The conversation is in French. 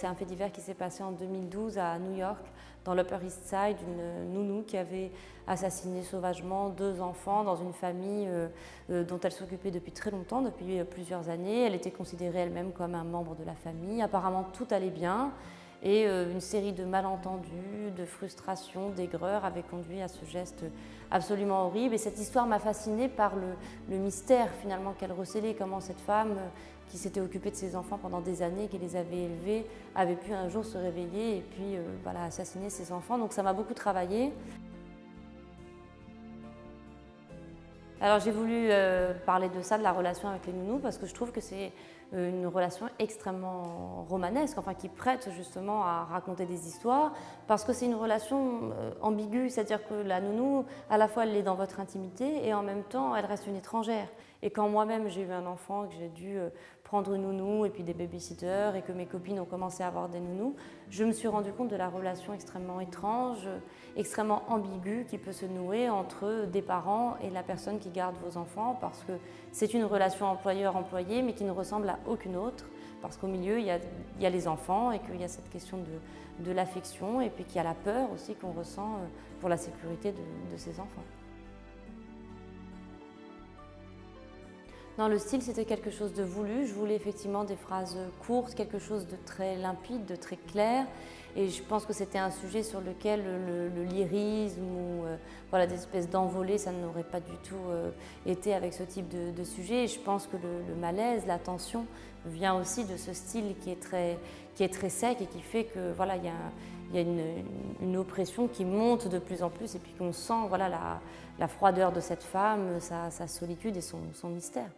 c'est un fait divers qui s'est passé en 2012 à New York, dans l'Upper East Side, une nounou qui avait assassiné sauvagement 2 enfants dans une famille dont elle s'occupait depuis très longtemps, depuis plusieurs années. Elle était considérée elle-même comme un membre de la famille. Apparemment, tout allait bien. Et une série de malentendus, de frustrations, d'aigreurs avait conduit à ce geste absolument horrible. Et cette histoire m'a fascinée par le mystère finalement qu'elle recelait, comment cette femme qui s'était occupée de ses enfants pendant des années, qui les avait élevés, avait pu un jour se réveiller et puis voilà, assassiner ses enfants. Donc ça m'a beaucoup travaillé. Alors j'ai voulu parler de ça, de la relation avec les nounous, parce que je trouve que c'est une relation extrêmement romanesque, enfin qui prête justement à raconter des histoires, parce que c'est une relation ambiguë, c'est-à-dire que la nounou, à la fois elle est dans votre intimité et en même temps elle reste une étrangère. Et quand moi-même j'ai eu un enfant, que j'ai dû prendre une nounou et puis des babysitters et que mes copines ont commencé à avoir des nounous, je me suis rendu compte de la relation extrêmement étrange, extrêmement ambiguë qui peut se nouer entre des parents et la personne qui garde vos enfants, parce que c'est une relation employeur-employé mais qui ne ressemble à aucune autre, parce qu'au milieu il y a les enfants et qu'il y a cette question de l'affection et puis qu'il y a la peur aussi qu'on ressent pour la sécurité de ces enfants. Non, le style, c'était quelque chose de voulu. Je voulais effectivement des phrases courtes, quelque chose de très limpide, de très clair. Et je pense que c'était un sujet sur lequel le lyrisme ou voilà, des espèces d'envolées, ça n'aurait pas du tout été avec ce type de sujet. Et je pense que le malaise, la tension vient aussi de ce style qui est très sec et qui fait que voilà, il y a une oppression qui monte de plus en plus et puis qu'on sent voilà, la froideur de cette femme, sa solitude et son mystère.